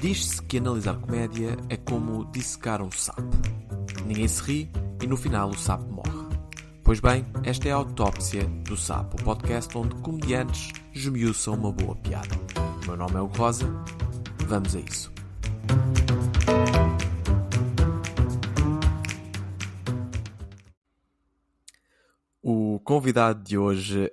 Diz-se que analisar comédia é como dissecar um sapo. Ninguém se ri e no final o sapo morre. Pois bem, esta é a Autópsia do Sapo, o podcast onde comediantes esmiuçam uma boa piada. O meu nome é Hugo Rosa, vamos a isso. O convidado de hoje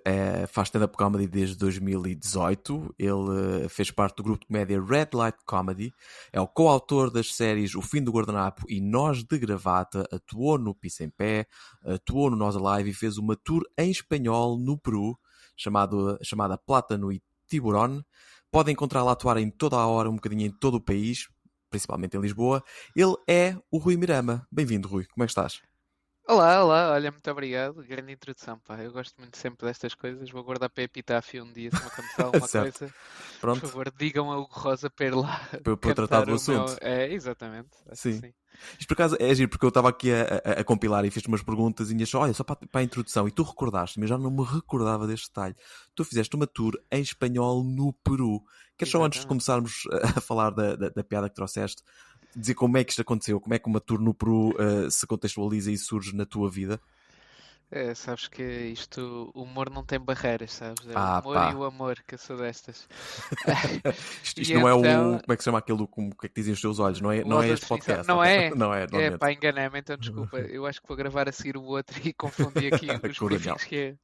faz stand-up comedy desde 2018. Ele fez parte do grupo de comédia Red Light Comedy. É o coautor das séries O Fim do Guardanapo e Nós de Gravata. Atuou no Pisa em Pé, atuou no Nós Alive e fez uma tour em espanhol no Peru, chamada Plátano e Tiburón. Podem encontrá-lo a atuar em toda a hora, um bocadinho em todo o país, principalmente em Lisboa. Ele é o Rui Mirama. Bem-vindo, Rui. Como é que estás? Olá, olha, muito obrigado. Grande introdução, pá. Eu gosto muito sempre destas coisas. Vou guardar para a epitáfio um dia, se me acontecer alguma Certo. coisa. Por Pronto. favor, digam a Hugo Rosa para ir lá Para eu tratar cantar do o assunto. meu... É, exatamente. Acho que Sim. sim. Isto por acaso é giro, porque eu estava aqui a compilar e fiz-te umas perguntas e achei, olha, só para a introdução, e tu recordaste-me, eu já não me recordava deste detalhe. Tu fizeste uma tour em espanhol no Peru. Queres só, antes de Exatamente. começarmos a falar da piada que trouxeste, dizer como é que isto aconteceu, como é que uma tour no Peru se contextualiza e surge na tua vida? É, sabes que isto, o humor não tem barreiras, sabes? É o Ah, humor e pá. o amor, que eu sou destas. Isto E não é então, como é que se chama aquilo, como que é que dizem os teus olhos, o não é este autodefinição, podcast, não ok? é? Não é, É, normalmente. pá, enganei-me, então desculpa. Eu acho que vou gravar a seguir o outro e confundi aqui os Com o Daniel. briefings que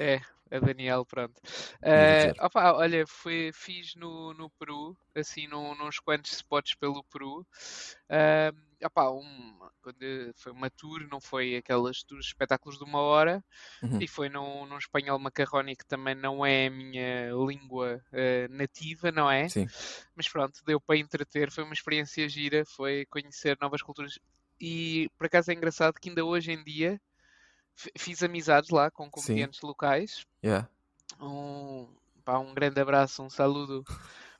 é. A Daniel, pronto. Tinhas a dizer. Opa, olha, fiz no Peru, assim, nos quantos spots pelo Peru. Opa, quando foi uma tour, não foi aquelas tours espetáculos de uma hora, Uhum. e foi num espanhol macarrónico que também não é a minha língua nativa, não é? Sim. Mas pronto, deu para entreter, foi uma experiência gira, foi conhecer novas culturas. E por acaso é engraçado que ainda hoje em dia fiz amizades lá com Sim. comediantes locais. Yeah. Um grande abraço, um saludo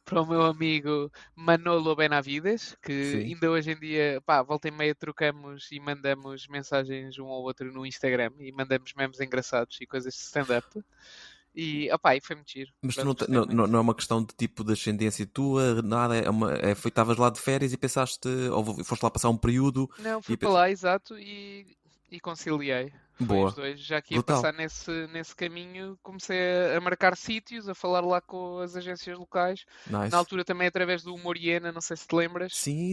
para o meu amigo Manolo Benavides, que Sim. ainda hoje em dia, pá, volta e meia trocamos e mandamos mensagens um ao outro no Instagram e mandamos memes engraçados e coisas de stand-up. E, opá, e foi muito giro. Mas tu Pronto, gostei muito. não é uma questão de tipo de ascendência tua, nada, estavas lá de férias e pensaste, ou foste lá passar um período Não, e fui para lá, exato, e conciliei. Foi os boa, dois. Já que ia brutal, passar nesse caminho, comecei a marcar sítios, a falar lá com as agências locais. Na nice. altura também através do Moriena, não sei se te lembras. Sim,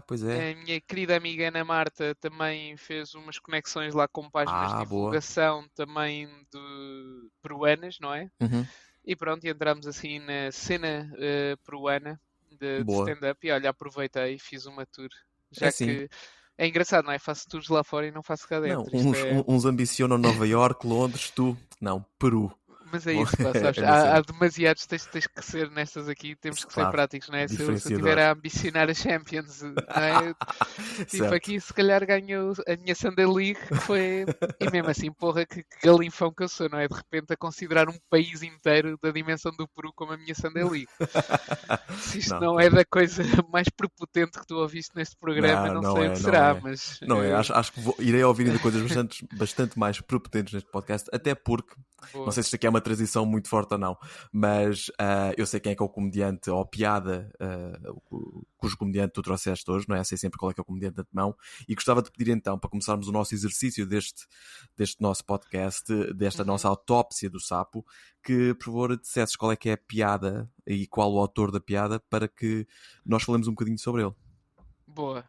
pois é. A minha querida amiga Ana Marta também fez umas conexões lá com páginas de Ah, boa. divulgação também de peruanas, não é? Uhum, E pronto, e entramos assim na cena peruana de boa. stand-up e olha, aproveitei e fiz uma tour. É Já sim. que é engraçado, não é? Faço tours lá fora e não faço cá Não, dentro. Isto é. uns ambicionam Nova York, Londres, tu, não, Peru. Mas é isso, pá, É sabes? a minha Há cena. demasiados, tens que ser nestas aqui, temos que ser Claro, práticos, não é? Se eu estiver diferenciador. a ambicionar a Champions, não é? Tipo, Certo. aqui se calhar ganho a minha Sunday League, que foi. E mesmo assim, porra, que galinfão que eu sou, não é? De repente a considerar um país inteiro da dimensão do Peru como a minha Sunday League. Se isto Não, não é da coisa mais prepotente que tu ouviste neste programa, não não sei o é, que não será, é. mas. Não é, acho que irei ouvir ainda coisas bastante mais prepotentes neste podcast, até porque, não Boa. sei se isto aqui é uma transição muito forte ou não, mas eu sei quem é que é o comediante ou a piada cujo comediante tu trouxeste hoje, não é? Sei sempre qual é que é o comediante de mão, e gostava de pedir então, para começarmos o nosso exercício deste nosso podcast, desta nossa autópsia do sapo, que por favor dissesses qual é que é a piada e qual o autor da piada para que nós falemos um bocadinho sobre ele. Boa.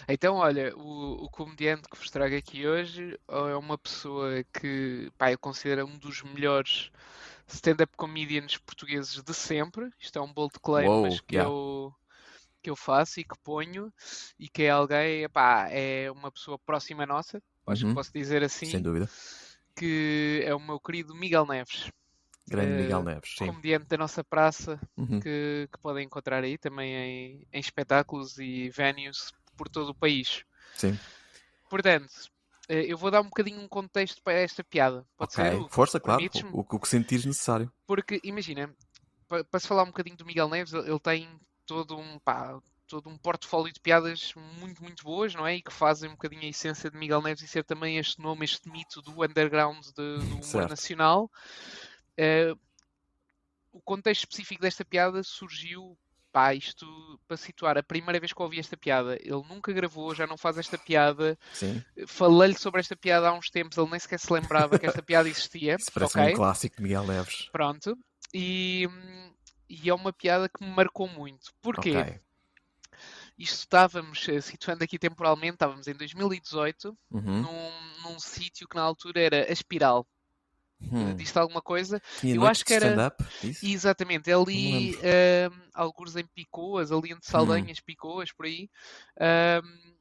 Então, olha, o comediante que vos trago aqui hoje é uma pessoa que, pá, eu considero um dos melhores stand-up comedians portugueses de sempre. Isto é um bold claim, mas Uou, que yeah. eu faço e que ponho, e que é alguém, pá, é uma pessoa próxima nossa, acho que Uhum, posso dizer sem assim, dúvida. que é o meu querido Miguel Neves, Grande Miguel Neves, sim. comediante da nossa praça, Uhum, que podem encontrar aí também em espetáculos e venues por todo o país. sim. Portanto, eu vou dar um bocadinho um contexto para esta piada. Pode ser, Ok, Hugo? força, claro, Permites-me? o que sentires necessário. Porque, imagina, para se falar um bocadinho do Miguel Neves, ele tem todo um portfólio de piadas muito, muito boas, não é? E que fazem um bocadinho a essência de Miguel Neves e ser também este nome, este mito do underground do humor Certo. nacional. Eh, o contexto específico desta piada surgiu Pá, isto para situar, a primeira vez que eu ouvi esta piada, ele nunca gravou, já não faz esta piada. Sim. Falei-lhe sobre esta piada há uns tempos, ele nem sequer se lembrava que esta piada existia. Isso parece-me um Ok? clássico de Miguel Neves. Pronto. E é uma piada que me marcou muito. Porquê? Ok. Isto estávamos, situando aqui temporalmente, estávamos em 2018, Uhum. num sítio que na altura era a Espiral. Diz-te alguma coisa? Tinha Eu noites acho de que era. stand-up? Isso? Exatamente, é Não me ali, lembro. algures em Picoas, ali entre Hum, Saldanhas, Picoas, por aí, ahm,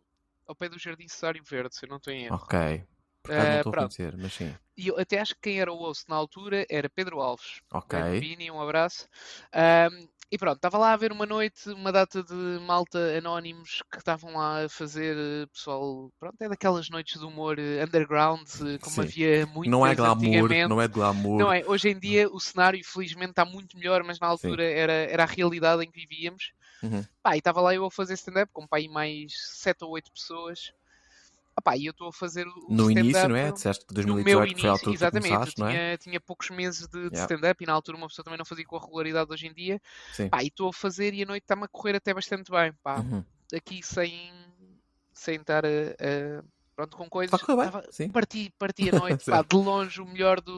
ao pé do Jardim Cesário Verde, se eu não estou em erro. ok. Por acaso não estou a Pronto, conhecer, mas sim. e eu até acho que quem era o host na altura era Pedro Alves. Ok. Grande Vini, um abraço. E pronto, estava lá a ver uma noite, uma data de malta anónimos que estavam lá a fazer, pessoal, pronto, é daquelas noites de humor underground, como Sim. havia Não é muitas glamour, antigamente. não é de Não glamour. é, hoje em dia o cenário felizmente está muito melhor, mas na Sim. altura era a realidade em que vivíamos. Uhum. Pá, e estava lá eu a fazer stand-up com pá, aí mais 7 ou 8 pessoas. Ah, pá, e eu estou a fazer o No início, stand-up não é? Disseste que no meu 2018 que foi a início, altura que tu exatamente. Eu começaste, não é? tinha poucos meses de Yeah. stand-up e na altura uma pessoa também não fazia com a regularidade de hoje em dia. Sim. Pá, e estou a fazer e a noite está-me a correr até bastante bem. Pá, Uhum. aqui sem estar pronto, com Está a coisas. correr bem, sim. Parti a noite, pá, de longe o melhor Da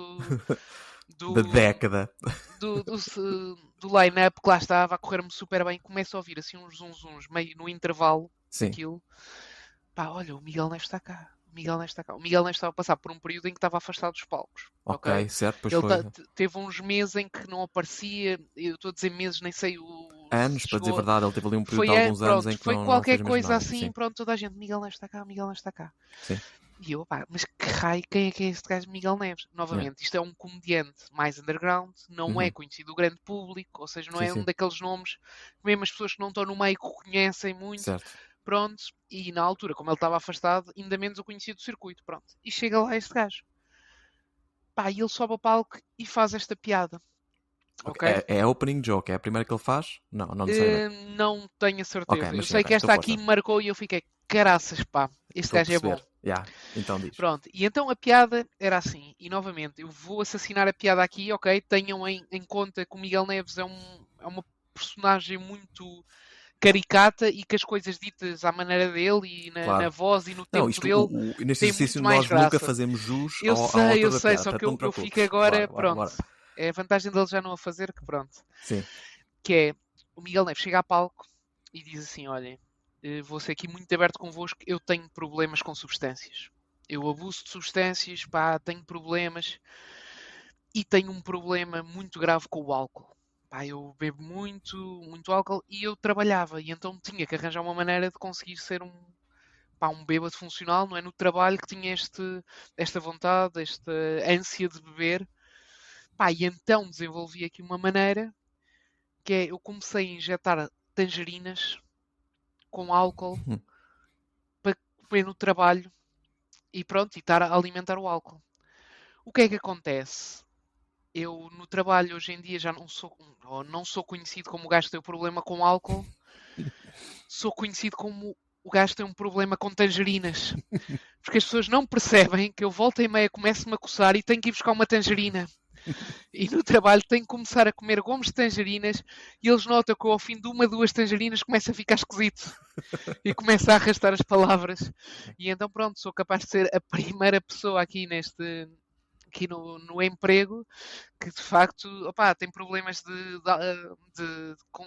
do, década. do line-up que lá estava a correr-me super bem. Começo a ouvir assim uns zunzuns meio no intervalo Sim. daquilo. Pá, olha, o Miguel Neves está cá. O Miguel Neves está cá. O Miguel Neves estava a passar por um período em que estava afastado dos palcos. Ok, certo, pois Ele foi. teve uns meses em que não aparecia. Eu estou a dizer meses, nem sei Anos, se para dizer chegou. verdade, ele teve ali um período Foi, de alguns anos em pronto, que foi não qualquer fez mesmo coisa nada. assim. Sim, Pronto, toda a gente. Miguel Neves está cá, Miguel Neves está cá. sim. E eu, pá, mas que raio, quem é este gajo Miguel Neves? Yeah. Novamente, isto é um comediante mais underground, não é Uhum. conhecido do grande público, ou seja, não Sim, é um sim. daqueles nomes que mesmo as pessoas que não estão no meio conhecem muito. Certo. Pronto, e na altura, como ele estava afastado, ainda menos eu conhecia do circuito, pronto. E chega lá este gajo. Pá, e ele sobe ao palco e faz esta piada. Ok. Ok? É a opening joke, é a primeira que ele faz? Não, não necessariamente. Não tenho a Ok, certeza. Eu mas sim, sei ok. que Então esta aqui força. me marcou e eu fiquei, caraças, pá, este Estou a gajo é bom. perceber. Yeah. Então diz. Pronto, e então a piada era assim, e novamente, eu vou assassinar a piada aqui, ok? Tenham em conta que o Miguel Neves é uma personagem muito caricata e que as coisas ditas à maneira dele e na Claro. voz e no Não, tempo isto, dele neste têm exercício muito mais nós nunca graça. fazemos jus Eu ao autor da sei, piada, só que portanto não te eu fico preocupes. agora, Bora, bora, pronto. bora. É a vantagem dele já não a fazer, que pronto. Sim. Que é, o Miguel Neves chega a palco e diz assim, olhem, vou ser aqui muito aberto convosco, eu tenho problemas com substâncias. Eu abuso de substâncias, pá, tenho problemas e tenho um problema muito grave com o álcool. Pá, eu bebo muito, muito álcool e eu trabalhava e então tinha que arranjar uma maneira de conseguir ser um bêbado funcional, não é? No trabalho que tinha esta vontade, esta ânsia de beber. Pá, e então desenvolvi aqui uma maneira que é, eu comecei a injetar tangerinas com álcool para comer no trabalho e pronto, e estar a alimentar o álcool. O que é que acontece? Eu no trabalho hoje em dia já não sou conhecido como o gajo que tem o problema com álcool, sou conhecido como o gajo que tem um problema com tangerinas. Porque as pessoas não percebem que eu volta e meia começo-me a coçar e tenho que ir buscar uma tangerina. E no trabalho tenho que começar a comer gomos de tangerinas e eles notam que eu, ao fim de uma, duas tangerinas, começa a ficar esquisito. E começa a arrastar as palavras. E então pronto, sou capaz de ser a primeira pessoa aqui no emprego que de facto opá, tem problemas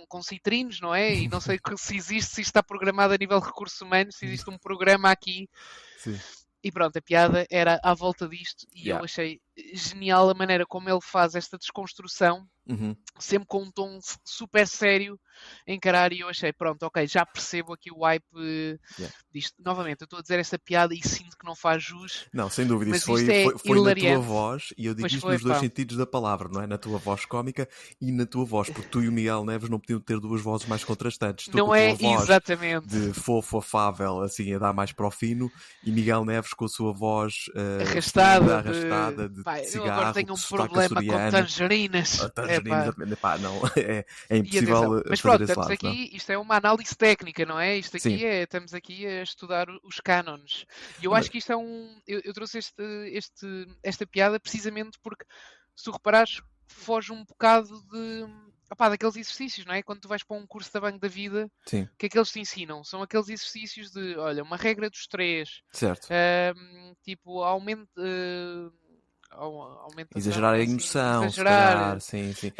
com citrinos, não é? E não sei se existe, se isto está programado a nível de recursos humanos, se existe um programa aqui. Sim. E pronto, a piada era à volta disto e Yeah. eu achei genial a maneira como ele faz esta desconstrução, Uhum. sempre com um tom super sério a encarar, e eu achei, pronto, ok, já percebo aqui o hype disto. Novamente, eu estou a dizer esta piada e sinto que não faz jus, Não, sem dúvida, mas isso foi, isto é foi na tua hilariante. voz, e eu digo Pois isto foi, nos dois pá. sentidos da palavra, não é? Na tua voz cómica e na tua voz, porque tu e o Miguel Neves não podiam ter duas vozes mais contrastantes. Tu com Não a é tua voz exatamente de fofo, afável, assim, a dar mais para o fino, e Miguel Neves com a sua voz fina, arrastada, de pá, eu agora cigarro, tenho de um sotaque problema com açoriano. tangerinas. Tangerina, exatamente. Pá, não, é E atenção, impossível mas fazer pronto, esse estamos lado, não? aqui, isto é uma análise técnica, não é? Isto Sim. aqui estamos aqui a estudar os cânones. E eu Mas- acho que isto eu trouxe esta piada precisamente porque, se tu reparares, foge um bocado opá, daqueles exercícios, não é? Quando tu vais para um curso da Banco da Vida, Sim, o que é que eles te ensinam? São aqueles exercícios de, olha, uma regra dos três, certo. tipo, aumentação, Exagerar a é assim, emoção, se exagerar, calhar, sim, sim.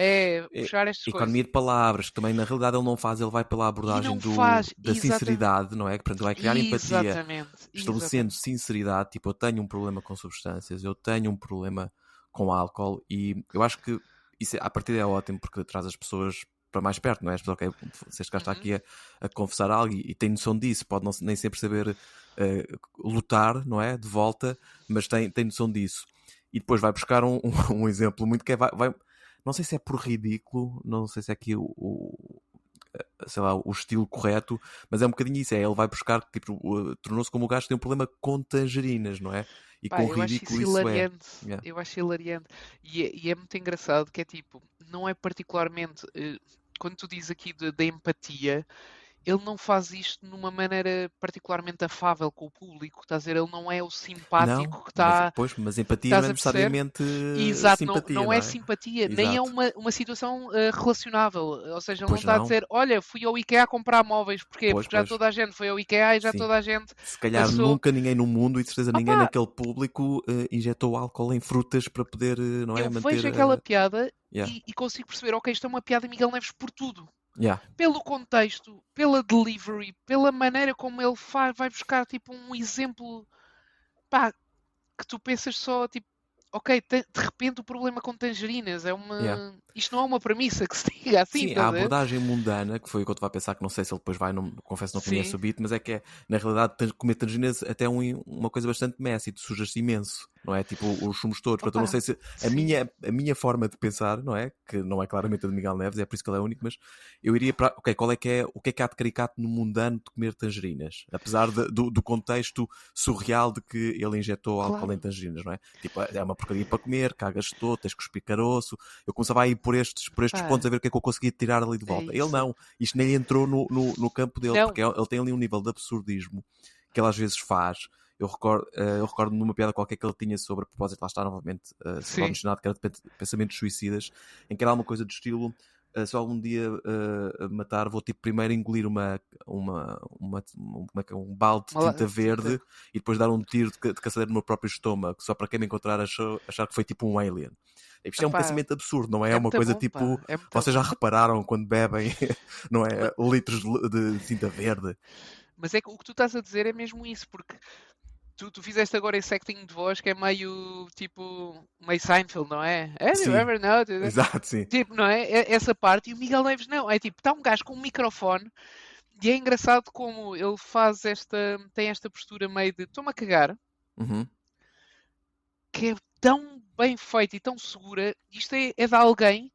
puxar estas coisas. Economia de palavras, que também na realidade ele não faz, ele vai pela E abordagem não faz, da exatamente, sinceridade, não é? Que portanto vai criar empatia, exatamente, estabelecendo exatamente. sinceridade, tipo, eu tenho um problema com substâncias, eu tenho um problema com álcool, e eu acho que isso a partir é ótimo porque traz as pessoas para mais perto, não é? As pessoas, ok, se este gajo está Uhum. aqui a confessar algo e tem noção disso, pode não, nem sempre saber lutar, não é? De volta, mas tem noção disso. E depois vai buscar um exemplo muito que é, não sei se é por ridículo, não sei se é aqui sei lá, o estilo correto, mas é um bocadinho isso, ele vai buscar, tipo, tornou-se como o gajo que tem um problema com tangerinas, não é? E Pá, com eu acho ridículo isso isso é. hilariante. Yeah. Eu acho hilariante. E é muito engraçado que é tipo, não é particularmente. Quando tu dizes aqui da empatia, ele não faz isto numa maneira particularmente afável com o público. Estás a ver? Ele não é o Não, simpático que mas, está. pois, mas empatia não Estás é a perceber? necessariamente Exato, não, simpatia, não não é é? simpatia, nem é Exato. uma situação relacionável. Ou seja, ele não Pois está a não, dizer, olha, fui ao IKEA comprar móveis. Porquê? pois, Porque já pois, toda a gente foi ao IKEA e já sim. toda a gente Se calhar passou. nunca ninguém no mundo, e de certeza ninguém Opá, naquele público injetou álcool em frutas para poder, não é, eu manter. vejo aquela piada Yeah, e consigo perceber, ok, isto é uma piada de Miguel Neves por tudo. yeah. Pelo contexto, pela delivery, pela maneira como ele vai buscar tipo um exemplo, pá, que tu pensas só, tipo, ok, de repente o problema com tangerinas é Yeah. uma. Isto não é uma premissa que se diga assim, Sim, a estás a ver? abordagem mundana, que foi o que eu estava a pensar, que não sei se ele depois vai, não, confesso não conheço Sim, o beat, mas é que é, na realidade, comer tangerinas até é uma coisa bastante messy, tu sujas-te imenso, não é? Tipo, os sumos todos. Portanto, eu não opa, sei se sim, a minha forma de pensar, não é? Que não é claramente a de Miguel Neves, é por isso que ele é único, mas eu iria para, ok, qual é, o que há de caricato no mundano de comer tangerinas? Apesar do contexto surreal de que ele injetou álcool em claro, tangerinas, não é? Tipo, é uma porcaria para comer, cagas todo, tens que cuspir caroço. Eu começava a ir por estes pontos pá, a ver o que é que eu conseguia tirar ali de é volta. Ele isso. não, isto nem entrou no campo dele, Não, porque ele tem ali um nível de absurdismo que ele às vezes faz. Eu recordo numa piada qualquer que ele tinha sobre, a propósito, lá está novamente, sobre o sim, original, que era de pensamentos suicidas, em que era uma coisa do estilo. Se algum dia matar, vou tipo primeiro engolir como é que é, um balde de tinta verde tinta, e depois dar um tiro de caçadeira no meu próprio estômago, só para quem me encontrar achar que foi tipo um alien. Isto é um opá, pensamento absurdo, não é? É é uma muito coisa bom, tipo. pá, é muito Vocês já bom. repararam quando bebem, não Ma- é? Litros de tinta verde? Mas é que o que tu estás a dizer é mesmo isso, porque tu fizeste agora esse acting de voz que é meio tipo meio Seinfeld, não é? Have you Sim, ever noticed? exato, sim. Tipo, não é? Essa parte. E o Miguel Neves não. É tipo, está um gajo com um microfone e é engraçado como ele faz tem esta postura meio de estou-me a cagar, Uhum. que é tão bem feita e tão segura. Isto é de alguém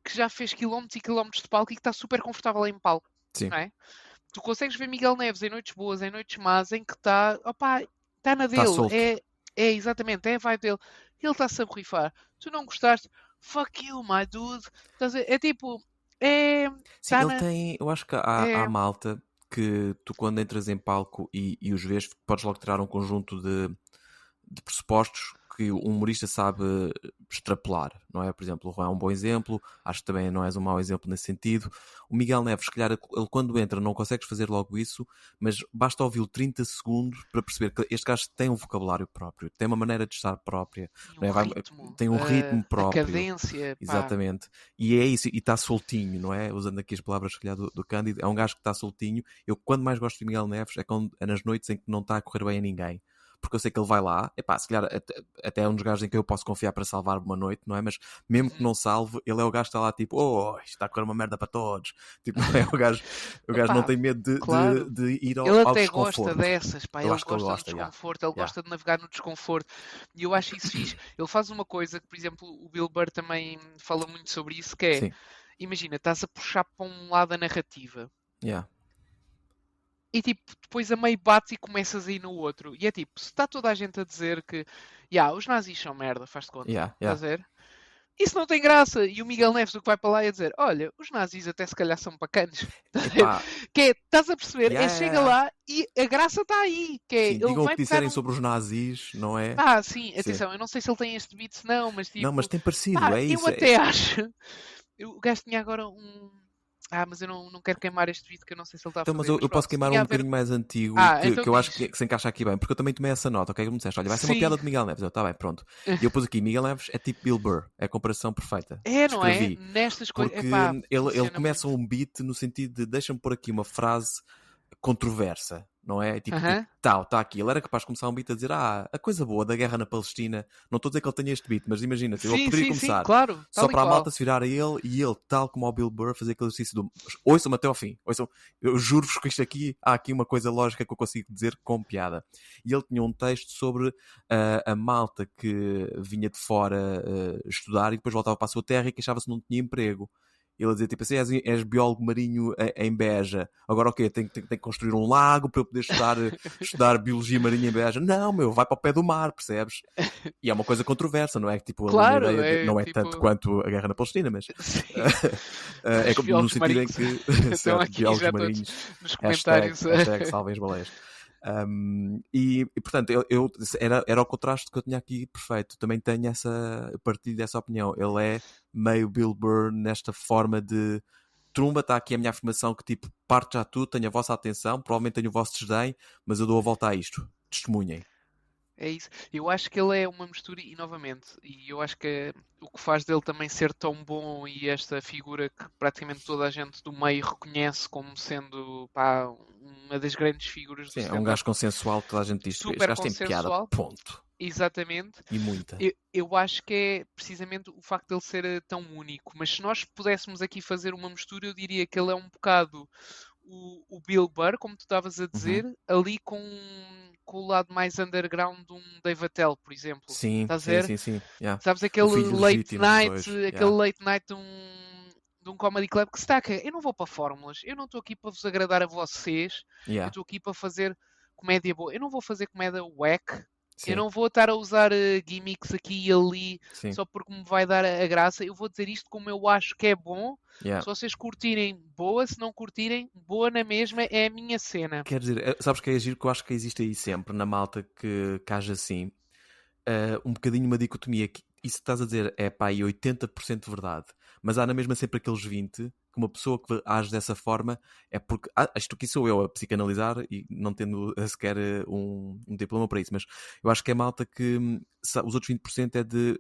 que já fez quilómetros e quilómetros de palco e que está super confortável em palco, Sim, não é? Tu consegues ver Miguel Neves em noites boas, em noites más, em que está, opá, está na está dele, solto. é exatamente, é a vibe dele. Ele está-se a borrifar. Tu não gostaste? Fuck you, my dude. É tipo, Sim, está ele na, tem. Eu acho que há é, malta que tu, quando entras em palco e os vês, podes logo tirar um conjunto de pressupostos que o humorista sabe extrapolar, não é? Por exemplo, o Juan é um bom exemplo, acho que também não és um mau exemplo nesse sentido. O Miguel Neves, se calhar, ele quando entra não consegues fazer logo isso, mas basta ouvi-lo 30 segundos para perceber que este gajo tem um vocabulário próprio, tem uma maneira de estar própria, e um não é? ritmo, Tem um ritmo a próprio. cadência, pá, Exatamente. E é isso, e está soltinho, não é? Usando aqui as palavras, se calhar, do Cândido, é um gajo que está soltinho. Eu, quando mais gosto de Miguel Neves, é nas noites em que não está a correr bem a ninguém. Porque eu sei que ele vai lá, epá, se calhar até é um dos gajos em que eu posso confiar para salvar uma noite, não é? Mas mesmo que uhum, não salve, ele é o gajo que está lá tipo, oh, isto está a correr uma merda para todos. Tipo, não é o gajo não opá, tem medo claro. de ir Ele ao até gosta desconforto. dessas, pá, Eu ele acho que ele gosta do gosta, já. desconforto, ele Yeah. gosta de navegar no desconforto. E eu acho isso fixe. Ele faz uma coisa que, por exemplo, o Bill Burr também fala muito sobre isso, que é, Sim, imagina, estás a puxar para um lado a narrativa yeah, e tipo, depois a meio bates e começas a ir no outro. E é tipo, se está toda a gente a dizer que, os nazis são merda, faz-te conta, yeah, yeah. estás a ver? Isso não tem graça. E o Miguel Neves o que vai para lá é dizer: olha, os nazis até se calhar são bacanas. Estás a ver? Epá, Que é, estás a perceber? yeah, yeah, Chega yeah. lá e a graça está aí. Que é, Sim, ele digam o vai que pegar disserem num. sobre os nazis, não é? Sim, Sim. atenção, eu não sei se ele tem este beat, não, mas Não, mas tipo, tem parecido, é eu isso. até acho. O gajo tinha agora um. Mas eu não quero queimar este vídeo que eu não sei se ele está a Então, mas fazer. Mas eu posso pronto, queimar tinha um a ver. bocadinho mais antigo Então que eu acho diz. que se encaixa aqui bem, porque eu também tomei essa nota, ok? Como me disseste, olha, vai ser uma Sim. piada de Miguel Neves. Eu, tá bem, pronto. E eu pus aqui, Miguel Neves é tipo Bill Burr, é a comparação perfeita. Não é? Escrevi, Nestas coisas. porque ele Funciona começa muito. um beat no sentido de deixa-me pôr aqui uma frase controversa, não é? Tipo, Aham. tá aqui. Ele era capaz de começar um beat a dizer, a coisa boa da guerra na Palestina, não estou a dizer que ele tenha este beat, mas imagina, ele Sim, poderia sim, sim, começar claro. só Tal e para a malta qual. se virar a ele e ele, tal como o Bill Burr, fazer aquele exercício do ouçam-me até ao fim, ouçam, eu juro-vos que isto aqui, há aqui uma coisa lógica que eu consigo dizer com piada. E ele tinha um texto sobre a malta que vinha de fora estudar e depois voltava para a sua terra e queixava-se que não tinha emprego. Ele dizia tipo assim, és biólogo marinho em Beja, agora o quê? Tem que construir um lago para eu poder estudar biologia marinha em Beja. Não, meu, vai para o pé do mar, percebes? E é uma coisa controversa, não é? Tipo, ali na Claro, ideia de, é não é tanto tipo. quanto a guerra na Palestina, mas Sim. é Os no biólogos sentido em marinhos que, estão certo, aqui biólogos já todos marinhos, nos hashtag, comentários. hashtag salvem as baleias. Portanto, era o contraste que eu tinha aqui perfeito. Também tenho partilho dessa opinião. Ele é meio Bill Burr nesta forma de trumba, está aqui a minha afirmação que tipo, parte já tudo, tenho a vossa atenção, provavelmente tenho o vosso desdém, mas eu dou a volta a isto. Testemunhem. É isso. Eu acho que ele é uma mistura, e novamente, e eu acho que o que faz dele também ser tão bom e esta figura que praticamente toda a gente do meio reconhece como sendo pá, uma das grandes figuras do Sim, é um stand-up, gajo consensual que toda a gente diz, este super gajo tem piada, consensual, ponto. exatamente. E muita. Eu acho que é precisamente o facto dele ser tão único. Mas se nós pudéssemos aqui fazer uma mistura, eu diria que ele é um bocado o Bill Burr, como tu estavas a Uhum. dizer, ali com o lado mais underground de um Dave Attell, por exemplo. Sim, Estás a sim, ver? sim, sim. Yeah. Sabes O aquele filho late legítimo dos night, dois. aquele Yeah. late night de um comedy club que se está a eu não vou para fórmulas, eu não estou aqui para vos agradar a vocês, eu Yeah. estou aqui para fazer comédia boa. Eu não vou fazer comédia whack, eu Sim, não vou estar a usar gimmicks aqui e ali sim. só porque me vai dar a graça. Eu vou dizer isto como eu acho que é bom. Yeah. Se vocês curtirem, boa. Se não curtirem, boa na mesma. É a minha cena. Quer dizer, sabes que é giro que eu acho que existe aí sempre, na malta que age assim, um bocadinho uma dicotomia. Que isso que estás a dizer é pá, aí 80% verdade, mas há na mesma sempre aqueles 20% que uma pessoa que age dessa forma é porque. Isto aqui sou eu a psicanalizar e não tendo sequer um diploma para isso, mas eu acho que é malta que os outros 20% é de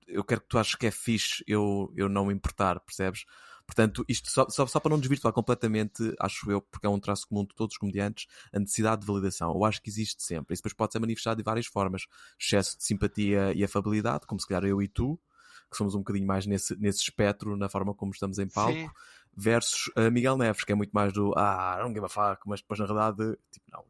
eu quero que tu aches que é fixe eu não me importar, percebes? Portanto, isto só para não desvirtuar completamente, acho eu, porque é um traço comum de todos os comediantes, a necessidade de validação. Eu acho que existe sempre. Isso depois pode ser manifestado de várias formas. Excesso de simpatia e afabilidade, como se calhar eu e tu, que somos um bocadinho mais nesse espectro, na forma como estamos em Sim. palco, versus Miguel Neves, que é muito mais do não give a fuck, mas depois na realidade, tipo, não,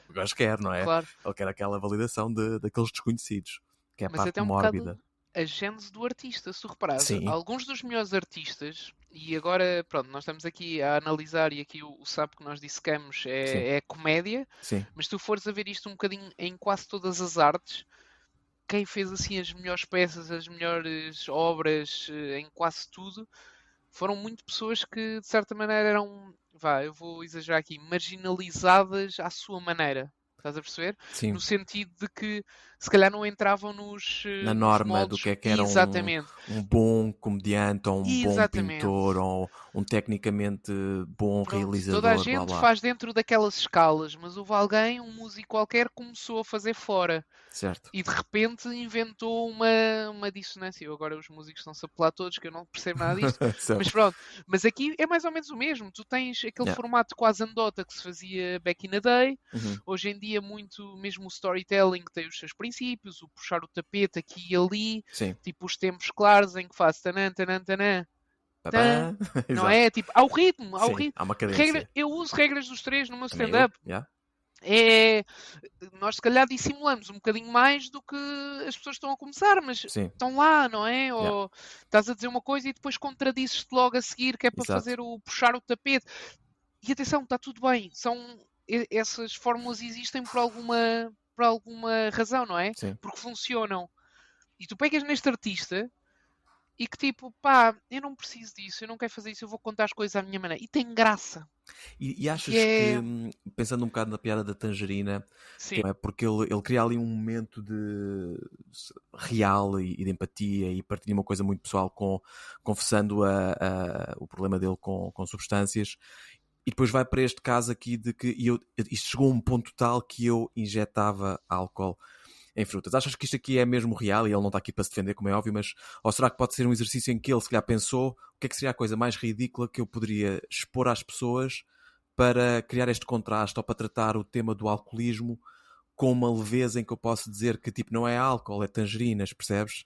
o gajo quer, não é? Claro. Ele quer aquela validação daqueles desconhecidos, que é a Mas parte até um mórbida. bocado a gênese do artista, se tu reparares. Sim. Alguns dos melhores artistas, e agora, pronto, nós estamos aqui a analisar, e aqui o sapo que nós dissecamos é comédia, Sim. mas se tu fores a ver isto um bocadinho em quase todas as artes, quem fez assim as melhores peças, as melhores obras em quase tudo, foram muito pessoas que de certa maneira eram, eu vou exagerar aqui, marginalizadas à sua maneira. Estás a perceber? Sim. No sentido de que se calhar não entravam Na nos norma do moldes. que era Exatamente. um bom comediante ou um bom pintor Exatamente. ou um tecnicamente bom Pronto, toda a realizador, blá gente blá. faz dentro daquelas escalas, mas houve alguém, um músico qualquer, que começou a fazer fora. Certo. E de repente inventou uma dissonância. Eu agora os músicos estão-se a apelar todos, que eu não percebo nada disto. Mas Certo. pronto. Mas aqui é mais ou menos o mesmo. Tu tens aquele Yeah. formato quase anedota que se fazia back in the day. Uhum. Hoje em dia muito mesmo o storytelling que tem os seus princípios, o puxar o tapete aqui e ali. Sim. Tipo os tempos claros em que faz tanã, tanã, tanã. Tan, não Exato. é? Tipo, há o ritmo, há o Sim, ritmo. há uma cadência. Eu uso regras dos três no meu Também eu. stand-up. Yeah. Nós se calhar dissimulamos um bocadinho mais do que as pessoas estão a começar, mas Sim. estão lá, não é? Yeah. Ou estás a dizer uma coisa e depois contradizes-te logo a seguir, que é para Exato. fazer puxar o tapete. E atenção, está tudo bem. Essas fórmulas existem por alguma razão, não é? Sim. Porque funcionam. E tu pegas neste artista e que tipo, pá, eu não preciso disso, eu não quero fazer isso, eu vou contar as coisas à minha maneira. E tem graça. E Que achas que, é. pensando um bocado na piada da tangerina, Sim. não é? Porque ele cria ali um momento de real e de empatia e partilha uma coisa muito pessoal confessando o problema dele com substâncias. E depois vai para este caso aqui de que isto chegou a um ponto tal que eu injetava álcool em frutas. Achas que isto aqui é mesmo real e ele não está aqui para se defender, como é óbvio, mas ou será que pode ser um exercício em que ele se calhar pensou o que é que seria a coisa mais ridícula que eu poderia expor às pessoas para criar este contraste ou para tratar o tema do alcoolismo com uma leveza em que eu posso dizer que tipo não é álcool, é tangerinas, percebes?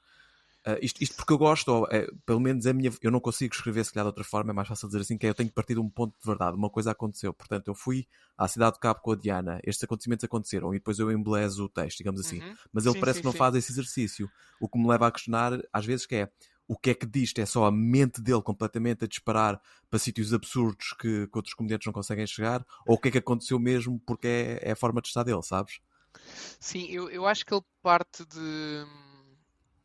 Isto porque eu gosto, ou, pelo menos eu não consigo escrever se calhar de outra forma, é mais fácil dizer assim, que é, eu tenho que partir de um ponto de verdade, uma coisa aconteceu, portanto eu fui à cidade de Cabo com a Diana, estes acontecimentos aconteceram e depois eu embelezo o texto, digamos assim, Uhum. mas ele Sim, parece sim, que não sim. faz esse exercício, o que me leva a questionar às vezes que é o que é que disto é só a mente dele completamente a disparar para sítios absurdos que outros comediantes não conseguem chegar, ou o que é que aconteceu mesmo porque é a forma de estar dele, sabes? Sim, eu acho que ele parte de.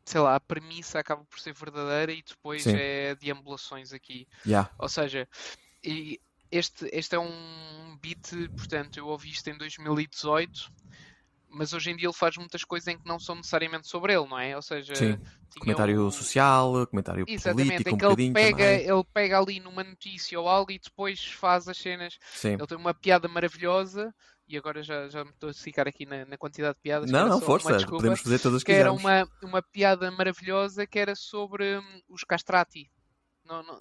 Sei lá, a premissa acaba por ser verdadeira e depois Sim, é deambulações aqui. yeah. Ou seja, e este é um beat, portanto, eu ouvi isto em 2018, mas hoje em dia ele faz muitas coisas em que não são necessariamente sobre ele, não é? Ou seja, Sim, tinha comentário o. social, comentário Exatamente, político em um que ele bocadinho pega, também. ele pega ali numa notícia ou algo e depois faz as cenas. Sim. Ele tem uma piada maravilhosa, e agora já me estou a ficar aqui na quantidade de piadas, que Não, era não, só uma força. desculpa, Podemos fazer todas que que era quisermos. uma piada maravilhosa que era sobre os castrati.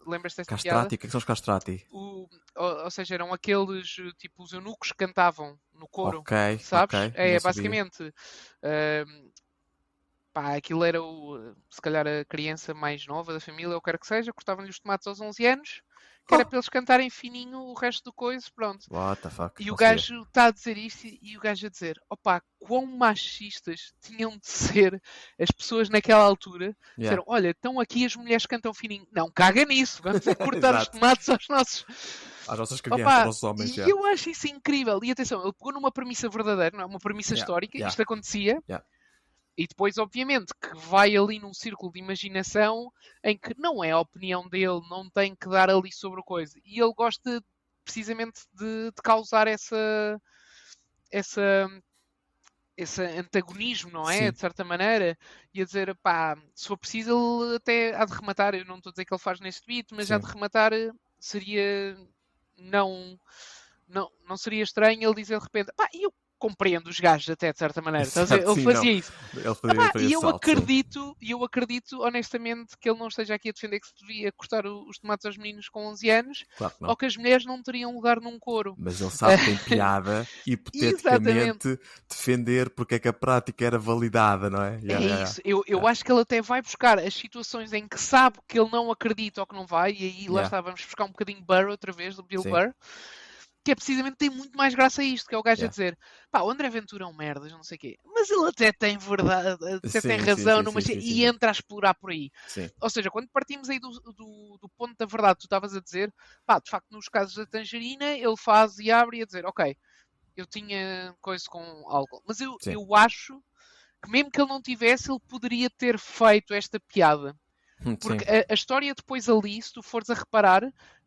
Lembras-te desta piada? Castrati, o que é que são os castrati? Ou seja, eram aqueles, tipo, os eunucos que cantavam no coro, Ok, ok, sabes? não É sabia. basicamente, pá, aquilo era se calhar a criança mais nova da família, ou o que quer que seja, cortavam-lhe os tomates aos 11 anos, que era Oh, para eles cantarem fininho o resto do coisa, pronto. what the fuck, E o não sabia. gajo está a dizer isto e o gajo a dizer: opá, quão machistas tinham de ser as pessoas naquela altura. Yeah. Disseram: olha, estão aqui as mulheres que cantam fininho. Não, caga nisso, vamos é cortar os Exato. tomates aos nossos. Às nossas crianças, aos Opá, nossos homens, e já. eu acho isso incrível. E atenção, ele pegou numa premissa verdadeira, não é? Uma premissa Yeah, histórica, yeah, isto acontecia. yeah. E depois, obviamente, que vai ali num círculo de imaginação em que não é a opinião dele, não tem que dar ali sobre a coisa. E ele gosta precisamente de causar essa, esse antagonismo, não é? Sim. De certa maneira, e a dizer, pá, se for preciso, ele até há de rematar. Eu não estou a dizer que ele faz neste beat, mas há de Sim. rematar seria. Não, não seria estranho ele dizer de repente, pá, eu compreendo os gajos até de certa maneira. Estás a ver? Exato, Ele sim, não. fazia isso. Ele Epá, fazia e esse salto, sim. eu acredito honestamente que ele não esteja aqui a defender que se devia cortar os tomates aos meninos com 11 anos Claro que ou não. que as mulheres não teriam lugar num coro. Mas ele sabe que tem piada, Exatamente. hipoteticamente, defender porque é que a prática era validada, não é? É Yeah, yeah, isso. Eu yeah. acho que ele até vai buscar as situações em que sabe que ele não acredita ou que não vai, e aí lá Yeah. está, vamos buscar um bocadinho Burr outra vez, do Bill Sim, Burr, que é precisamente tem muito mais graça a isto, que é o gajo a yeah. dizer, pá, o André Ventura é um merdas, não sei o quê, mas ele até tem verdade, até tem Sim, sim, razão sim, numa sim, sim, sim, e sim. entra a explorar por aí. Sim. Ou seja, quando partimos aí do ponto da verdade, tu estavas a dizer, pá, de facto, nos casos da tangerina, ele faz e abre e a dizer, ok, eu tinha coisa com álcool, mas Sim. eu acho que mesmo que ele não tivesse, ele poderia ter feito esta piada. Sim. Porque a história depois ali, se tu fores a reparar,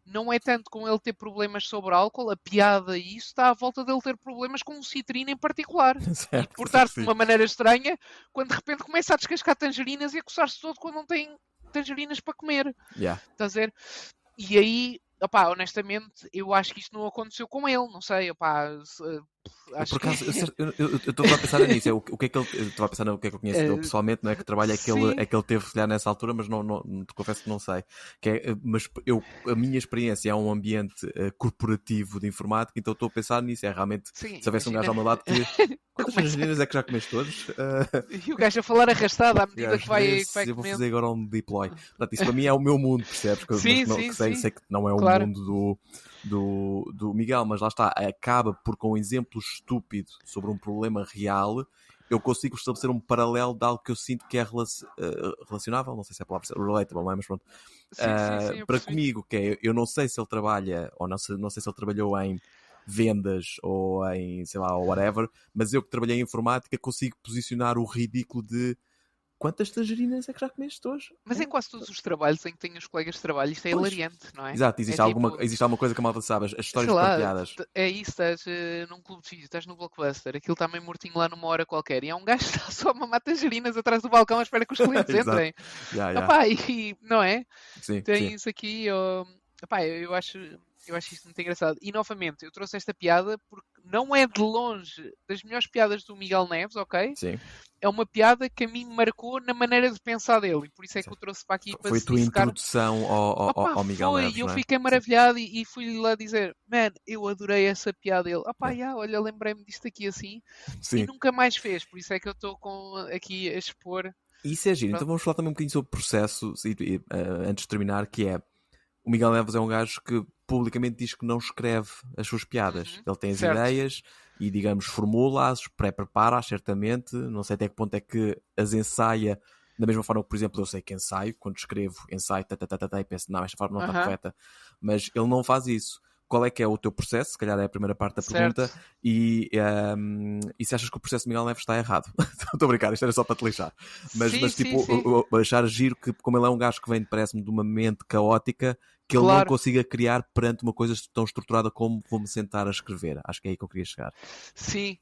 não é tanto com ele ter problemas sobre álcool, a piada e isso está à volta dele ter problemas com o citrino em particular. E Certo, portar-se de sim. uma maneira estranha, quando de repente começa a descascar tangerinas e a coçar-se todo quando não tem tangerinas para comer. Yeah. Estás a ver? E aí, opá, honestamente, eu acho que isto não aconteceu com ele, não sei, opá, Eu, por acho que acaso, eu estava a pensar nisso. O que é que ele. Eu estava a pensar no que é que eu conheço dele pessoalmente, não é? Que trabalho sim, é que ele teve, se calhar, nessa altura, mas te confesso que não sei. Que é, mas a minha experiência é um ambiente corporativo de informática, então estou a pensar nisso. É realmente, sim, se houvesse um gajo imagina. ao meu lado que. Quantas Começa... tangerinas é que já comeste hoje? E o gajo a falar arrastado à medida que Gajo, vê que vai se eu vou comendo. fazer agora um deploy. Portanto, isso para mim é o meu mundo, percebes? Mas Sim, sim, que sim, sei que não é o claro. mundo do Miguel, mas lá está, acaba por com um exemplo estúpido sobre um problema real, eu consigo estabelecer um paralelo de algo que eu sinto que é relacionável, não sei se é a palavra relatable, não é? Mas pronto. Sim, sim, sim, eu Para percebi. comigo, que é, eu não sei se ele trabalha, ou não sei se ele trabalhou em vendas ou em, sei lá, ou whatever, mas eu que trabalhei em informática consigo posicionar o ridículo de quantas tangerinas é que já comeste hoje? Mas em quase todos os trabalhos em que tenho os colegas de trabalho, isto é Pois. hilariante, não é? Exato, É tipo, existe alguma coisa que a malta sabe, as sei histórias lá, partilhadas. é isso, estás num clube de vídeo, estás no Blockbuster, aquilo está meio mortinho lá numa hora qualquer, e há um gajo que está só a mamar tangerinas atrás do balcão à espera que os clientes Exato. entrem. Yeah. Opá, e não é? Sim, sim. Tens aqui, opá, eu acho isto muito engraçado. E novamente, eu trouxe esta piada porque não é de longe das melhores piadas do Miguel Neves, ok? Sim. É uma piada que a mim me marcou na maneira de pensar dele, e por isso é que eu trouxe para aqui para Foi a se tua dissecar. introdução Opá, ao Miguel foi, Neves, e eu não é? fiquei maravilhado e fui lá dizer, man, eu adorei essa piada dele. Opá, olha, lembrei-me disto aqui assim, Sim. e nunca mais fez, por isso é que eu estou aqui a expor. Isso é giro, então vamos falar também um bocadinho sobre o processo, antes de terminar, que é, o Miguel Neves é um gajo que publicamente diz que não escreve as suas piadas. Ele tem as ideias e, digamos, formula-as, pré-prepara-as, certamente. Não sei até que ponto é que as ensaia da mesma forma que, por exemplo, eu sei que ensaio. Quando escrevo, ensaio, e penso, não, esta forma não está correta. Mas ele não faz isso. Qual é que é o teu processo? Se calhar é a primeira parte da pergunta. E se achas que o processo de Miguel Neves está errado? Estou a brincar, isto era só para te lixar. Mas tipo, eu achar giro que, como ele é um gajo que vem, parece-me, de uma mente caótica, que ele não consiga criar perante uma coisa tão estruturada como vou-me sentar a escrever. Acho que é aí que eu queria chegar. Sim.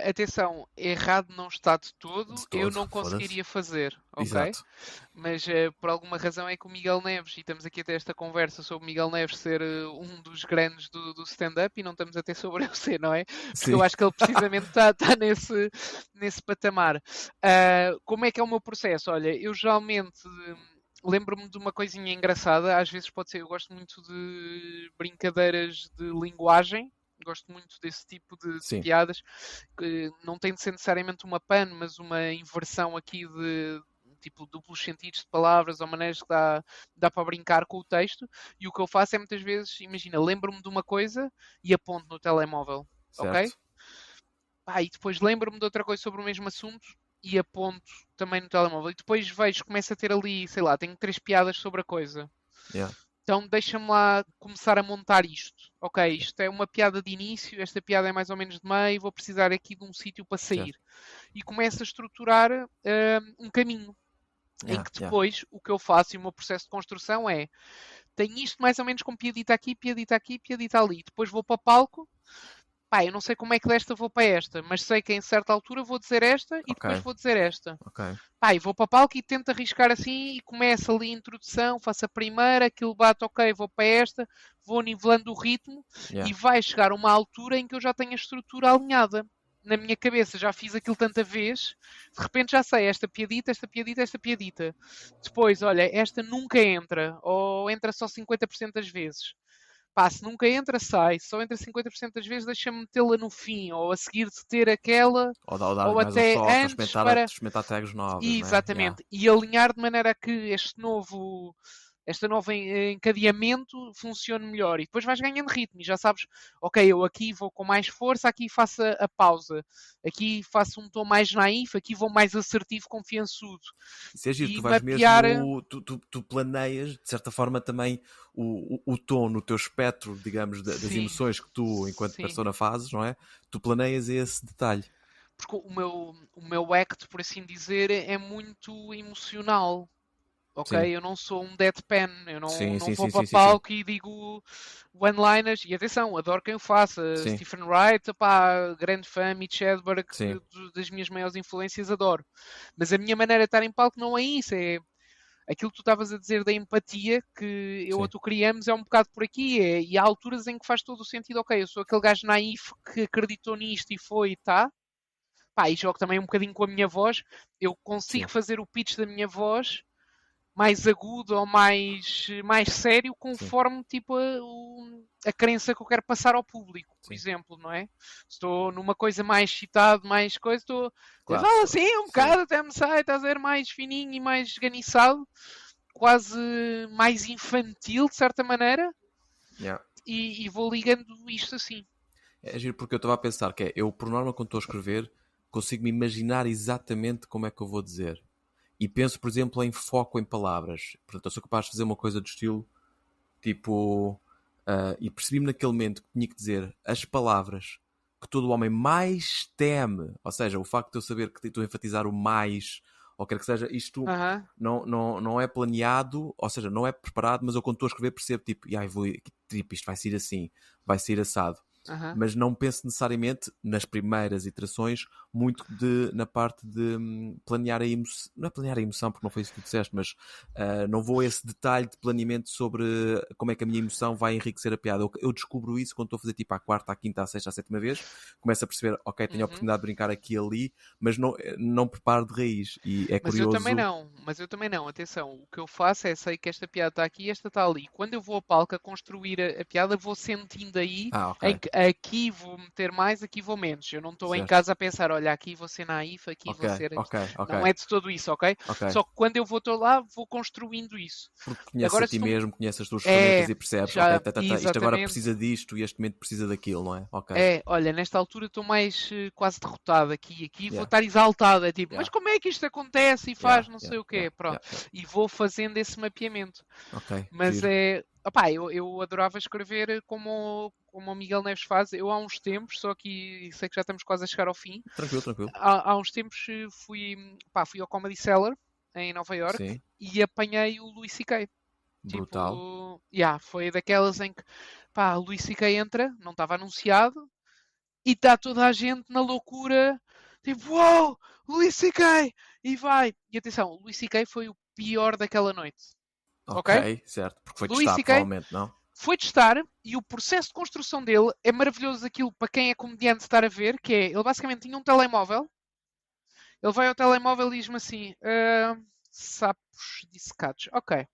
Atenção, errado não está de todo, eu não conseguiria fazer, ok? Exato. Mas por alguma razão é que o Miguel Neves, e estamos aqui a ter esta conversa sobre o Miguel Neves ser um dos grandes do stand-up, e não estamos a ter sobre eu ser, não é? Porque eu acho que ele precisamente está nesse patamar. Como é que é o meu processo? Olha, eu geralmente lembro-me de uma coisinha engraçada, às vezes pode ser, eu gosto muito de brincadeiras de linguagem. Gosto muito desse tipo de piadas, que não tem de ser necessariamente uma pan, mas uma inversão aqui de tipo duplos sentidos de palavras ou maneiras que dá para brincar com o texto. E o que eu faço é muitas vezes, imagina, lembro-me de uma coisa e aponto no telemóvel, ok? E depois lembro-me de outra coisa sobre o mesmo assunto e aponto também no telemóvel. E depois vejo, começo a ter ali, sei lá, tenho 3 piadas sobre a coisa. Então deixa-me lá começar a montar isto. Ok, isto é uma piada de início, esta piada é mais ou menos de meio, vou precisar aqui de um sítio para sair. E começo a estruturar um caminho. Em que depois o que eu faço e o meu processo de construção é, tenho isto mais ou menos com piadita aqui, piadita aqui, piadita ali. Depois vou para palco. Eu não sei como é que desta vou para esta, mas sei que em certa altura vou dizer esta e depois vou dizer esta. E vou para palco e tento arriscar assim e começo ali a introdução, faço a primeira, aquilo bate, ok, vou para esta, vou nivelando o ritmo e vai chegar uma altura em que eu já tenho a estrutura alinhada. Na minha cabeça já fiz aquilo tanta vez, de repente já sei esta piadita, esta piadita, esta piadita. Depois, olha, esta nunca entra, ou entra só 50% das vezes. Se nunca entra, sai. Só entra 50% das vezes, deixa-me metê-la no fim, ou a seguir de ter aquela, ou até antes para experimentar tags novas. Exatamente. E alinhar de maneira a que este novo encadeamento funcione melhor. E depois vais ganhando ritmo e já sabes, ok, eu aqui vou com mais força, aqui faço a pausa, aqui faço um tom mais naif, aqui vou mais assertivo, confiançudo. Isso é giro, tu vais mesmo, tu planeias, de certa forma, também o tom no teu espectro, digamos, das emoções que tu, enquanto persona, fazes, não é? Tu planeias esse detalhe. Porque o meu act, por assim dizer, é muito emocional. Ok, eu não sou um deadpan, eu não vou para palco e digo one-liners, e atenção, adoro quem o faça, Stephen Wright, grande fã, Mitch Hedberg, das minhas maiores influências, adoro. Mas a minha maneira de estar em palco não é isso, é aquilo que tu estavas a dizer da empatia, que eu ou tu criamos, é um bocado por aqui, e há alturas em que faz todo o sentido, ok, eu sou aquele gajo naif que acreditou nisto e foi e tá, e jogo também um bocadinho com a minha voz, eu consigo fazer o pitch da minha voz mais agudo ou mais sério conforme tipo a crença que eu quero passar ao público, por exemplo, não é? Estou numa coisa mais excitado, mais coisa, estou assim um bocado, até me sai, estás a ver, mais fininho e mais esganiçado, quase mais infantil de certa maneira, e vou ligando isto assim. É giro porque eu estava a pensar que eu por norma quando estou a escrever consigo me imaginar exatamente como é que eu vou dizer. E penso, por exemplo, em foco em palavras. Portanto, eu sou capaz de fazer uma coisa do estilo, tipo... e percebi-me naquele momento que tinha que dizer as palavras que todo homem mais teme. Ou seja, o facto de eu saber que estou a enfatizar o mais, ou quer que seja, isto Aham. não é planeado, ou seja, não é preparado, mas eu quando estou a escrever percebo, tipo, tipo, isto vai ser assim, vai ser assado. Aham. Mas não penso necessariamente nas primeiras iterações muito na parte de planear a emoção. Não é planear a emoção, porque não foi isso que tu disseste, mas não vou a esse detalhe de planeamento sobre como é que a minha emoção vai enriquecer a piada. Eu descubro isso quando estou a fazer tipo à quarta, à quinta, à sexta, à sétima vez. Começo a perceber, ok, tenho a Uhum. oportunidade de brincar aqui e ali, mas não preparo de raiz. E é Mas eu também curioso. não, atenção, o que eu faço é, sei que esta piada está aqui e esta está ali. Quando eu vou a palco a construir a piada, vou sentindo aí Ah, ok, em que aqui vou meter mais, aqui vou menos. Eu não estou em certo. casa a pensar, olha, aqui vou ser naif, aqui Ok, vou ser isto. ok, ok, Não é de todo isso, ok? ok. Só que quando eu vou estou lá, vou construindo isso. Porque conheces a Agora ti se tu mesmo, conheces as tuas ferramentas é, e percebes, ok, já, isto agora exatamente. precisa disto e este momento precisa daquilo, não é? Ok, Olha, nesta altura estou mais quase derrotado aqui. Aqui vou yeah, estar exaltado. É tipo, yeah, mas como é que isto acontece e yeah, faz não yeah, sei o yeah, quê? Pronto. yeah, yeah. E vou fazendo esse mapeamento. Ok, Mas giro. é. Opá, eu adorava escrever como o Miguel Neves faz. Eu há uns tempos, só que sei que já estamos quase a chegar ao fim. Tranquilo, tranquilo. Há uns tempos fui ao Comedy Cellar em Nova York Sim, e apanhei o Louis C.K. brutal. Tipo, foi daquelas em que pá, o Louis C.K. entra, não estava anunciado, e está toda a gente na loucura, tipo, uau, Louis C.K. E vai. E atenção, o Louis C.K. foi o pior daquela noite, Ok, ok? certo, porque foi Louis testar, C.K. provavelmente, não? foi testar e o processo de construção dele é maravilhoso aquilo para quem é comediante estar a ver, que é, ele basicamente tinha um telemóvel, ele vai ao telemóvel e diz-me assim, sapos dissecados, ok.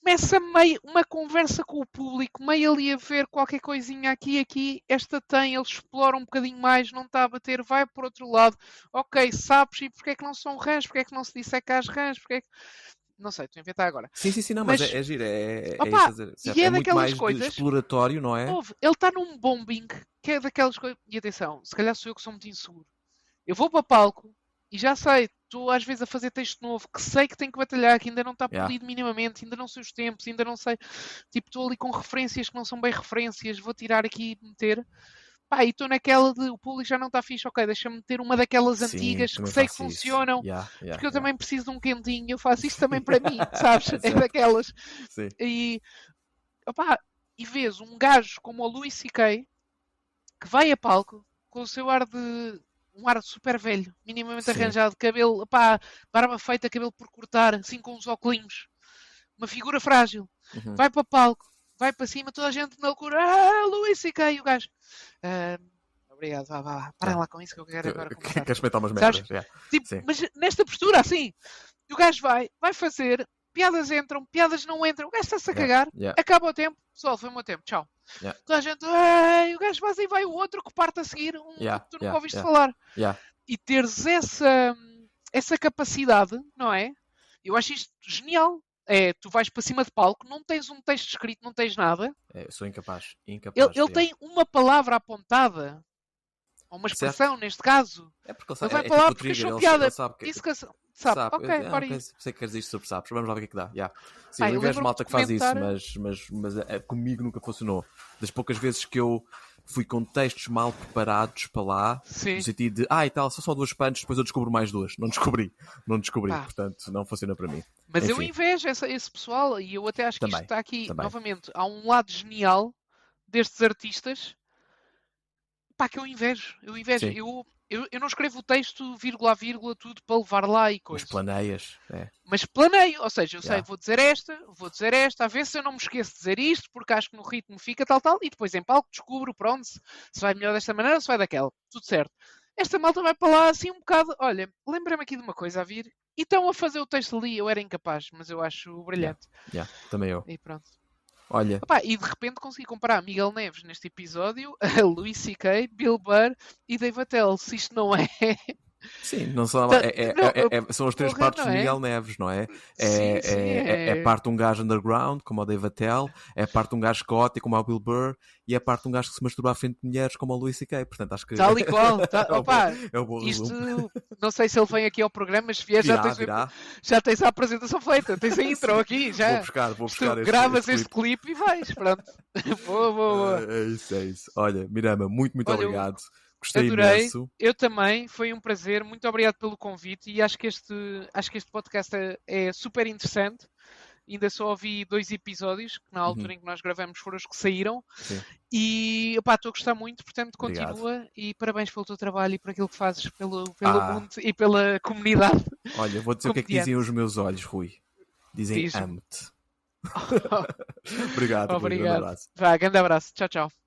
Começa meio uma conversa com o público, meio ali a ver qualquer coisinha aqui, esta tem, ele explora um bocadinho mais, não está a bater, vai por outro lado, ok, sabes, e porque é que não são rãs, porque é que não se disseca as rãs, porque é que... Não sei, estou a inventar agora. Sim, sim, sim, não, mas Mas, é giro, é isso a opá, dizer, e certo? É é muito daquelas mais de coisas, exploratório, não é? ele está num bombing, que é daquelas coisas, e atenção, se calhar sou eu que sou muito inseguro. Eu vou para palco e já sei, estou às vezes a fazer texto novo, que sei que tenho que batalhar, que ainda não está Yeah. polido minimamente, ainda não sei os tempos, ainda não sei. Tipo, estou ali com referências que não são bem referências, vou tirar aqui e meter. Pá, e estou naquela de o público já não está fixe, ok, deixa-me meter uma daquelas Sim, antigas que também sei que faço isso. funcionam, Yeah, porque yeah, eu yeah. também preciso de um quentinho, eu faço isto também para mim, sabes? É Certo, daquelas. sim. E, opá, e vês um gajo como o Louis C.K. que vai a palco com o seu ar de um ar super velho, minimamente Sim. arranjado, cabelo, pá, barba feita, cabelo por cortar, assim com os óculos, uma figura frágil, Uhum. vai para palco, vai para cima, toda a gente na loucura, Luís e o gajo. "Ah, obrigado, vá, parem Yeah. lá com isso que eu quero agora começar. Queres experimentar umas Sabes? merdas? Yeah. Tipo, Sim. mas nesta postura assim, e o gajo vai fazer, piadas entram, piadas não entram, o gajo está-se a Yeah. cagar, Yeah. acaba o tempo, pessoal, foi o meu tempo, tchau. Yeah. Toda a gente, "Ei", o gajo faz e vai o outro que parte a seguir, um Yeah. que tu nunca Yeah. ouviste Yeah. falar. Yeah. E teres essa capacidade, não é? Eu acho isto genial. É, tu vais para cima de palco, não tens um texto escrito, não tens nada. Eu sou incapaz. Ele, Incapaz. ele Yeah. tem uma palavra apontada, ou uma Certo? expressão neste caso. É porque ele Ele sabe, vai é para lá tipo o porque trigger, achou ele piada. sabe que. Isso que sabe. Sabe, Ok, bora ok, aí. sei que queres dizer sobre sapos, vamos lá ver o que é que dá. Yeah. Sim, Ah, eu eu invejo lembro-me malta de que faz isso, comentar. mas comigo nunca funcionou. Das poucas vezes que eu fui com textos mal preparados para lá, Sim. no sentido de, e tal, só duas punches, depois eu descubro mais duas. Não descobri, Pá. portanto não funciona para mim. Mas eu Enfim, invejo esse pessoal e eu até acho que isto também, está aqui, também. novamente, há um lado genial destes artistas. Pá, que eu invejo. Sim, Eu não escrevo o texto vírgula a vírgula, tudo para levar lá e mas coisa. planeias, é. Mas planeio, ou seja, eu sei, Yeah. vou dizer esta, a ver se eu não me esqueço de dizer isto, porque acho que no ritmo fica tal, e depois em palco descubro, pronto, se vai melhor desta maneira ou se vai daquela. Tudo certo. Esta malta vai para lá assim um bocado, olha, lembra-me aqui de uma coisa a vir, e estão a fazer o texto ali, eu era incapaz, mas eu acho brilhante. Yeah, também eu. E pronto. Olha, Epá, e de repente consegui comparar Miguel Neves neste episódio, a Louis C.K., Bill Burr e Dave Attell. Se isto não é. sim, não são, Tá- não, são as três porra, partes não de é? Miguel Neves, não é? Sim, sim, É parte um gajo underground, como o Dave Attell, é parte um gajo Scott, como o Bill Burr, e é parte um gajo que se masturba à frente de mulheres, como o Louis C.K. Portanto, acho que Tal e qual. Opa, é o bom isto, resumo. não sei se ele vem aqui ao programa, mas se vier Virá. já tens a apresentação feita, tens a intro aqui, já. Vou Isto, buscar gravas este este clipe e vais, pronto. Boa. É isso. Olha, Mirama, muito Olha, obrigado. Gostei Adorei, imenso. eu também, foi um prazer, muito obrigado pelo convite e acho que este podcast é super interessante. Ainda só ouvi 2 episódios, que na altura Uhum, em que nós gravamos foram os que saíram, sim, e opá, estou a gostar muito, portanto obrigado. continua e parabéns pelo teu trabalho e por aquilo que fazes pelo Ah, mundo e pela comunidade olha, vou dizer o que é que dizem comediante. os meus olhos, Rui. Dizem Diz-me. amo-te. Obrigado, Rui. Grande Obrigado. abraço. Vá, grande abraço. Tchau, tchau.